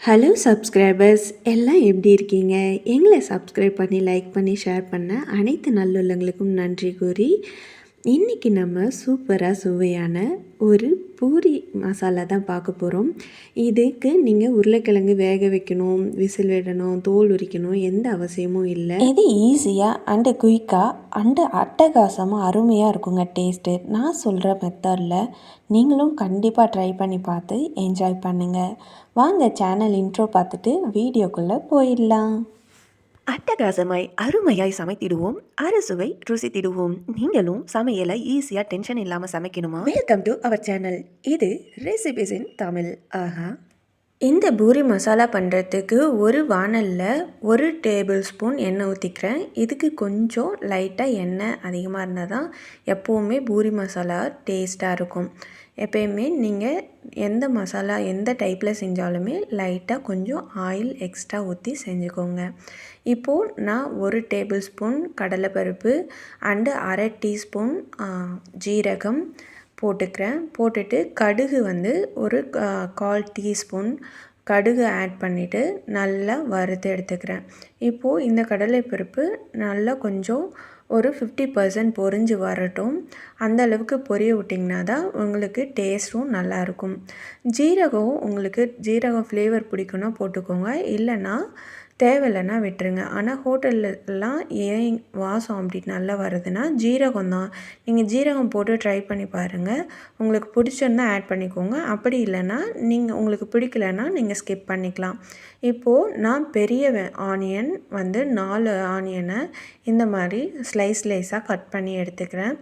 Hello subscribers எல்லாம் எப்படி இருக்கீங்க? எங்களை சப்ஸ்கிரைப் பண்ணி, லைக் பண்ணி, ஷேர் பண்ண அனைத்து நல்லுள்ளங்களுக்கும் நன்றி கூறி, இன்றைக்கி நம்ம சூப்பராக சுவையான ஒரு பூரி மசாலா தான் பார்க்க போகிறோம். இதுக்கு நீங்கள் உருளைக்கிழங்கு வேக வைக்கணும், விசில் விடணும், தோல் உரிக்கணும் எந்த அவசியமும் இல்லை. இது ஈஸியாக அண்டு குயிக்காக அண்டு அட்டகாசமாக அருமையாக இருக்குங்க டேஸ்ட்டு. நான் சொல்கிற மெத்தடில் நீங்களும் கண்டிப்பாக ட்ரை பண்ணி பார்த்து என்ஜாய் பண்ணுங்கள். வாங்க சேனல் இன்ட்ரோ பார்த்துட்டு வீடியோக்குள்ளே போயிடலாம். அட்டகாசமாய் அருமையாய் சமைத்திடுவோம், அறுசுவை ருசித்திடுவோம். நீங்களும் சமையலை ஈஸியாக டென்ஷன் இல்லாமல் சமைக்கணுமா? Welcome to our channel. இது ரெசிபிஸ் இன் தமிழ். ஆஹா, இந்த பூரி மசாலா பண்ணுறதுக்கு ஒரு வானலில் 1 டேபிள் ஸ்பூன் எண்ணெய் ஊற்றிக்கிறேன். இதுக்கு கொஞ்சம் லைட்டாக எண்ணெய் அதிகமாக இருந்தால் தான் எப்போவுமே பூரி மசாலா டேஸ்ட்டாக இருக்கும். எப்போயுமே நீங்கள் எந்த மசாலா எந்த டைப்பில் செஞ்சாலுமே லைட்டாக கொஞ்சம் ஆயில் எக்ஸ்ட்ரா ஊற்றி செஞ்சுக்கோங்க. இப்போது நான் 1 டேபிள் ஸ்பூன் கடலைப்பருப்பு அண்டு அரை டீஸ்பூன் ஜீரகம் போட்டுக்கிறேன். போட்டுட்டு கடுகு வந்து ஒரு 1/4 டீஸ்பூன் கடுகு ஆட் பண்ணிவிட்டு நல்லா வறுத்து எடுத்துக்கிறேன். இப்போது இந்த கடலைப்பருப்பு நல்லா கொஞ்சம் ஒரு 50% பொரிஞ்சு வரட்டும். அந்த அளவுக்கு பொரிய விட்டிங்கன்னா தான் உங்களுக்கு டேஸ்ட்டும் நல்லாயிருக்கும். ஜீரகம் உங்களுக்கு ஜீரகம் ஃப்ளேவர் பிடிக்குன்னா போட்டுக்கோங்க, இல்லைன்னா தேவையில்லைன்னா விட்டுருங்க. ஆனால் ஹோட்டல்லலாம் ஏன் வாசம் அப்படி நல்லா வருதுன்னா ஜீரகம் தான். நீங்கள் ஜீரகம் போட்டு ட்ரை பண்ணி பாருங்கள். உங்களுக்கு பிடிச்சிருந்தா ஆட் பண்ணிக்கோங்க, அப்படி இல்லைன்னா உங்களுக்கு பிடிக்கலன்னா நீங்கள் ஸ்கிப் பண்ணிக்கலாம். இப்போது நான் பெரிய ஆனியன் வந்து 4 ஆனியனை இந்த மாதிரி ஸ்லைஸாக கட் பண்ணி எடுத்துக்கிறேன்.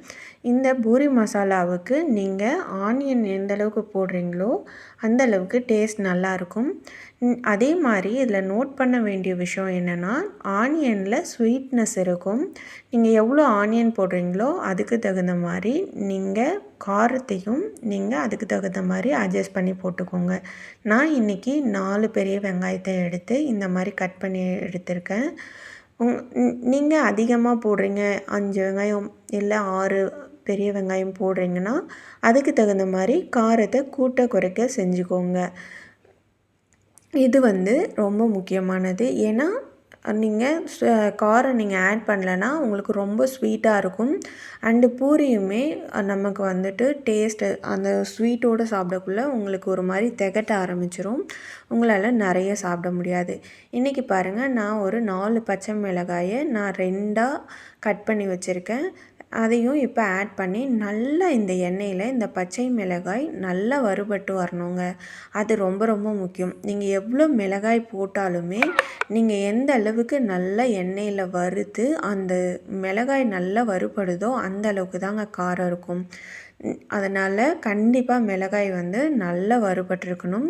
இந்த பூரி மசாலாவுக்கு நீங்கள் ஆனியன் எந்தளவுக்கு போடுறீங்களோ அந்தளவுக்கு டேஸ்ட் நல்லாயிருக்கும். அதே மாதிரி இதில் நோட் பண்ண வேண்டிய விஷயம் என்னென்னா, ஆனியனில் ஸ்வீட்னஸ் இருக்கும். நீங்கள் எவ்வளோ ஆனியன் போடுறீங்களோ அதுக்கு தகுந்த மாதிரி நீங்கள் காரத்தையும் நீங்கள் அதுக்கு தகுந்த மாதிரி அட்ஜஸ்ட் பண்ணி போட்டுக்கோங்க. நான் இன்றைக்கி 4 பெரிய வெங்காயத்தை எடுத்து இந்த மாதிரி கட் பண்ணி எடுத்திருக்கேன். நீங்கள் அதிகமாக போடுறீங்க, 5 வெங்காயம் இல்லை 6 பெரிய வெங்காயம் போடுறீங்கன்னா அதுக்கு தகுந்த மாதிரி காரத்தை கூட்ட குறைக்க செஞ்சுக்கோங்க. இது வந்து ரொம்ப முக்கியமானது. ஏன்னா நீங்கள் காரம் நீங்கள் ஆட் பண்ணலன்னா உங்களுக்கு ரொம்ப ஸ்வீட்டாக இருக்கும். அண்டு பூரியுமே நமக்கு வந்துட்டு டேஸ்ட்டு அந்த ஸ்வீட்டோடு சாப்பிடக்குள்ள உங்களுக்கு ஒரு மாதிரி திகட்ட ஆரம்பிச்சிரும். உங்களால் நிறைய சாப்பிட முடியாது. இன்றைக்கி பாருங்கள், நான் ஒரு 4 பச்சை மிளகாயை நான் 2ஆக கட் பண்ணி வச்சுருக்கேன். அதையும் இப்போ ஆட் பண்ணி நல்லா இந்த எண்ணெயில் இந்த பச்சை மிளகாய் நல்லா வறுபட்டு வரணுங்க. அது ரொம்ப ரொம்ப முக்கியம். நீங்கள் எவ்வளோ மிளகாய் போட்டாலுமே நீங்கள் எந்த அளவுக்கு நல்லா எண்ணெயில் வறுத்து அந்த மிளகாய் நல்லா வறுபடுதோ அந்த அளவுக்கு தாங்க காரம் இருக்கும். அதனால் கண்டிப்பாக மிளகாய் வந்து நல்லா வறுபட்டிருக்கணும்.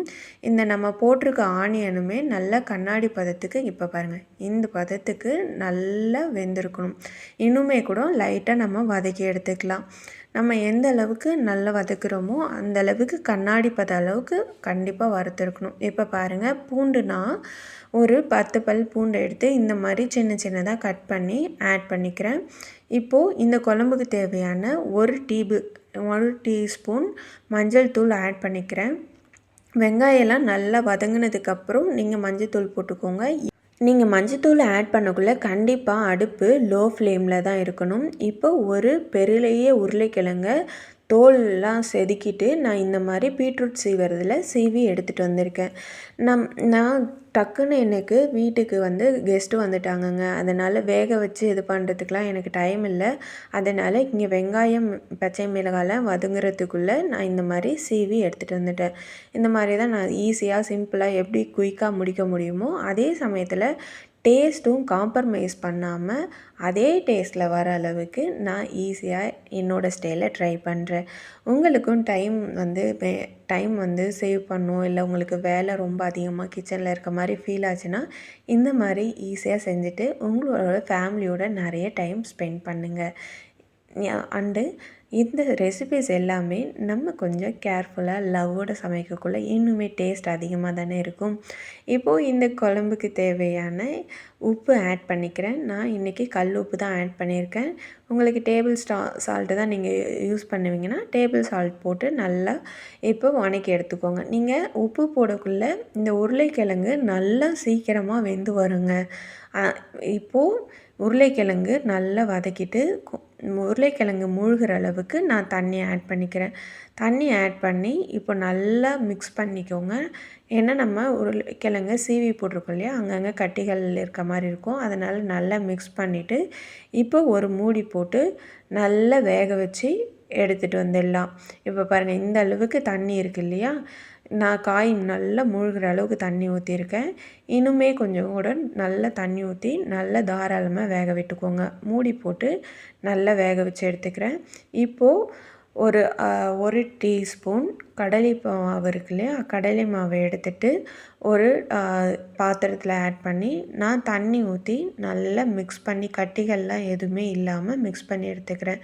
இந்த நம்ம போட்டிருக்க ஆனியனுமே நல்லா கண்ணாடி பதத்துக்கு, இப்போ பாருங்கள் இந்த பதத்துக்கு நல்லா வெந்திருக்கணும். இன்னுமே கூட லைட்டாக நம்ம வதக்கி எடுத்துக்கலாம். நம்ம எந்த அளவுக்கு நல்லா வதக்குறோமோ அந்த அளவுக்கு கண்ணாடி பத அளவுக்கு கண்டிப்பாக வறுத்துருக்கணும். இப்போ பாருங்கள், பூண்டுனா ஒரு 10 பல் பூண்டு எடுத்து இந்த மாதிரி சின்ன சின்னதாக கட் பண்ணி ஆட் பண்ணிக்கிறேன். இப்போது இந்த குழம்புக்கு தேவையான 1 டீஸ்பூன் மஞ்சள் தூள் ஆட் பண்ணிக்கிறேன். வெங்காயம்லாம் நல்லா வதங்கினதுக்கப்புறம் நீங்கள் மஞ்சள் தூள் போட்டுக்கோங்க. நீங்கள் மஞ்சத்தூள் ஆட் பண்ணக்குள்ளே கண்டிப்பாக அடுப்பு லோ ஃப்ளேமில் தான் இருக்கணும். இப்போ ஒரு பெரிய உருளைக்கிழங்க தோல்லாம் செதுக்கிட்டு நான் இந்த மாதிரி பீட்ரூட் சீவி எடுத்துகிட்டு வந்திருக்கேன். நான் டக்குன்னு எனக்கு வீட்டுக்கு வந்து கெஸ்ட்டு வந்துட்டாங்கங்க. அதனால் வேக வச்சு இது பண்ணுறதுக்கெலாம் எனக்கு டைம் இல்லை. அதனால் இங்கே வெங்காயம் பச்சை மிளகாயெலாம் வதங்குறதுக்குள்ளே நான் இந்த மாதிரி சீவி எடுத்துகிட்டு வந்துட்டேன். இந்த மாதிரி தான் நான் ஈஸியாக சிம்பிளாக எப்படி குயிக்காக முடிக்க முடியுமோ அதே சமயத்தில் டேஸ்ட்டும் காம்ப்ரமைஸ் பண்ணாமல் அதே டேஸ்ட்டில் வர அளவுக்கு நான் ஈஸியாக என்னோடய ஸ்டைலில் ட்ரை பண்ணுறேன். உங்களுக்கும் டைம் வந்து சேவ் பண்ணணும், இல்லை உங்களுக்கு வேலை ரொம்ப அதிகமாக கிச்சனில் இருக்க மாதிரி ஃபீல் ஆச்சுன்னா இந்த மாதிரி ஈஸியாக செஞ்சுட்டு உங்களோட ஃபேமிலியோட நிறைய டைம் ஸ்பெண்ட் பண்ணுங்கள். அண்டு இந்த ரெசிபீஸ் எல்லாமே நம்ம கொஞ்சம் கேர்ஃபுல்லாக லவ்வோடு சமைக்கக்குள்ளே இன்னுமே டேஸ்ட் அதிகமாக தானே இருக்கும். இப்போது இந்த குழம்புக்கு தேவையான உப்பு ஆட் பண்ணிக்கிறேன். நான் இன்றைக்கி கல் உப்பு தான் ஆட் பண்ணியிருக்கேன். உங்களுக்கு டேபிள் சால்ட்டு தான் நீங்கள் யூஸ் பண்ணுவீங்கன்னா டேபிள் சால்ட் போட்டு நல்லா இப்போ வதக்கி எடுத்துக்கோங்க. நீங்கள் உப்பு போடக்குள்ளே இந்த உருளைக்கிழங்கு நல்லா சீக்கிரமாக வெந்து வருங்க. இப்போது உருளைக்கிழங்கு நல்லா வதக்கிட்டு உருளைக்கிழங்கு மூழ்கிற அளவுக்கு நான் தண்ணி ஆட் பண்ணிக்கிறேன். தண்ணி ஆட் பண்ணி இப்போ நல்லா மிக்ஸ் பண்ணிக்கோங்க. ஏன்னா நம்ம உருளைக்கிழங்கு சீவி போட்டிருக்கோம் இல்லையா, அங்கங்கே கட்டிகள் இருக்க மாதிரி இருக்கும். அதனால் நல்லா மிக்ஸ் பண்ணிவிட்டு இப்போ ஒரு மூடி போட்டு நல்லா வேக வச்சு எடுத்துகிட்டு வந்துடலாம். இப்போ பாருங்கள், இந்த அளவுக்கு தண்ணி இருக்குது இல்லையா, நான் காய் நல்லா மூழ்கிற அளவுக்கு தண்ணி ஊற்றிருக்கேன். இன்னுமே கொஞ்சம் கூட நல்லா தண்ணி ஊற்றி நல்லா தாராளமாக வேக விட்டுக்கோங்க. மூடி போட்டு நல்லா வேக வச்சு எடுத்துக்கிறேன். இப்போது ஒரு டீஸ்பூன் கடலை மாவு இருக்கு இல்லையா, கடலை மாவை எடுத்துகிட்டு ஒரு பாத்திரத்தில் ஆட் பண்ணி நான் தண்ணி ஊற்றி நல்லா மிக்ஸ் பண்ணி கட்டிகள்லாம் எதுவுமே இல்லாமல் மிக்ஸ் பண்ணி எடுத்துக்கிறேன்.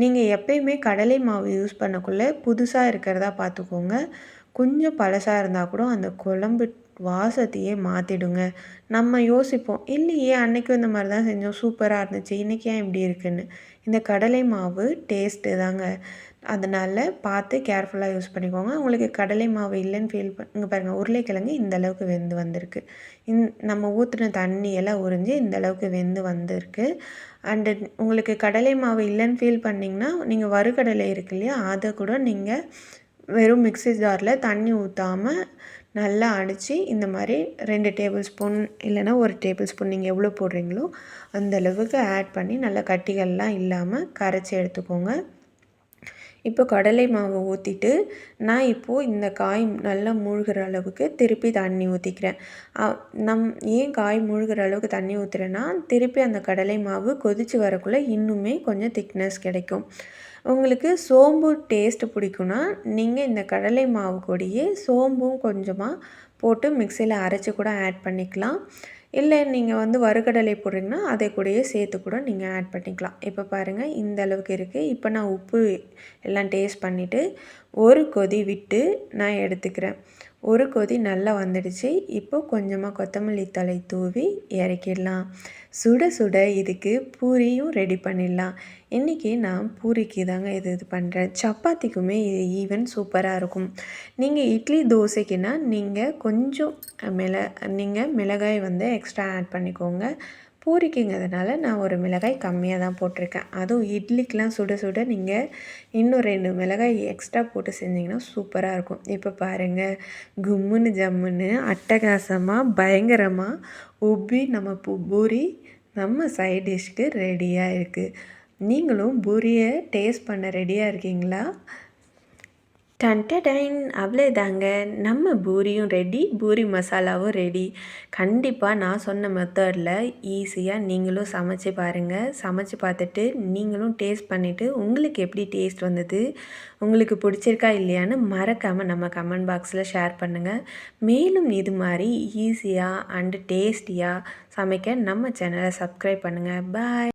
நீங்கள் எப்பயுமே கடலை மாவு யூஸ் பண்ணக்குள்ளே புதுசாக இருக்கிறதா பார்த்துக்கோங்க. கொஞ்சம் பழசாக இருந்தால் கூட அந்த குழம்பு வாசத்தையே மாற்றிடுங்க. நம்ம யோசிப்போம், இல்லையே அன்றைக்கும் இந்த மாதிரி தான் செஞ்சோம், சூப்பராக இருந்துச்சு, இன்றைக்கி ஏன் இப்படி இருக்குன்னு. இந்த கடலை மாவு டேஸ்ட்டு தாங்க. அதனால் பார்த்து கேர்ஃபுல்லாக யூஸ் பண்ணிக்கோங்க. உங்களுக்கு கடலை மாவு இல்லைன்னு ஃபீல் இங்கே பாருங்கள், உருளைக்கிழங்கு இந்த அளவுக்கு வெந்து வந்திருக்கு. நம்ம ஊற்றின தண்ணி எல்லாம் உறிஞ்சி இந்த அளவுக்கு வெந்து வந்திருக்கு. அண்டு உங்களுக்கு கடலை மாவு இல்லைன்னு ஃபீல் பண்ணிங்கன்னா நீங்கள் வறுக்கடலை இருக்கு இல்லையா, அதை கூட நீங்கள் வெறும் மிக்ஸி ஜாரில் தண்ணி ஊற்றாமல் நல்லா அடித்து இந்த மாதிரி 2 டேபிள் ஸ்பூன் இல்லைன்னா 1 டேபிள் ஸ்பூன் நீங்கள் எவ்வளோ போடுறீங்களோ அந்த அளவுக்கு ஆட் பண்ணி நல்லா கட்டிகள்லாம் இல்லாமல் கரைச்சி எடுத்துக்கோங்க. இப்போ கடலை மாவு ஊற்றிட்டு நான் இப்போது இந்த காய் நல்லா மூழ்கிற அளவுக்கு திருப்பி தண்ணி ஊற்றிக்கிறேன். ஏன் காய் மூழ்கிற அளவுக்கு தண்ணி ஊற்றுறேன்னா, திருப்பி அந்த கடலை மாவு கொதித்து வரக்குள்ளே இன்னுமே கொஞ்சம் திக்னஸ் கிடைக்கும். உங்களுக்கு சோம்பு டேஸ்ட்டு பிடிக்குன்னா நீங்கள் இந்த கடலை மாவு கூடயே சோம்பும் கொஞ்சமாக போட்டு மிக்சியில் அரைச்சி கூட ஆட் பண்ணிக்கலாம். இல்லை நீங்கள் வறுக்கடலை போடுறீங்கன்னா அதை கூடயே சேர்த்து கூட நீங்கள் ஆட் பண்ணிக்கலாம். இப்போ பாருங்கள், இந்த அளவுக்கு இருக்குது. இப்போ நான் உப்பு எல்லாம் டேஸ்ட் பண்ணிவிட்டு ஒரு கொதி விட்டு நான் எடுத்துக்கிறேன். ஒரு கொதி நல்லா வந்துடுச்சு. இப்போ கொஞ்சமாக கொத்தமல்லி தழை தூவி இறக்கிடலாம். சுட சுட இதுக்கு பூரியும் ரெடி பண்ணிடலாம். இன்றைக்கி நான் பூரிக்கு தாங்க இது பண்ணுறேன். சப்பாத்திக்குமே இது ஈவன் சூப்பராக இருக்கும். நீங்கள் இட்லி தோசைக்குன்னா நீங்கள் கொஞ்சம் மிளகாய் எக்ஸ்ட்ரா ஆட் பண்ணிக்கோங்க. பூரிக்குங்கிறதுனால நான் ஒரு மிளகாய் கம்மியாக தான் போட்டிருக்கேன். அதுவும் இட்லிக்கெலாம் சுட சுட நீங்கள் இன்னும் 2 மிளகாய் எக்ஸ்ட்ரா போட்டு செஞ்சிங்கன்னா சூப்பராக இருக்கும். இப்போ பாருங்கள், கும்முன்னு ஜம்முன்னு அட்டகாசமாக பயங்கரமாக உப்பி நம்ம பூரி நம்ம சைட் டிஷ்க்கு ரெடியாக இருக்குது. நீங்களும் பூரியை டேஸ்ட் பண்ண ரெடியாக இருக்கீங்களா? டன்டடைன், அவ்வளோதாங்க, நம்ம பூரியும் ரெடி, பூரி மசாலாவும் ரெடி. கண்டிப்பாக நான் சொன்ன மெத்தடில் ஈஸியாக நீங்களும் சமைச்சு பாருங்கள். சமைச்சு பார்த்துட்டு நீங்களும் டேஸ்ட் பண்ணிவிட்டு உங்களுக்கு எப்படி டேஸ்ட் வந்தது, உங்களுக்கு பிடிச்சிருக்கா இல்லையான்னு மறக்காமல் நம்ம கமெண்ட் பாக்ஸில் ஷேர் பண்ணுங்கள். மேலும் இது மாதிரி ஈஸியாக அண்டு டேஸ்டியாக சமைக்க நம்ம சேனலை சப்ஸ்கிரைப் பண்ணுங்கள். பாய்.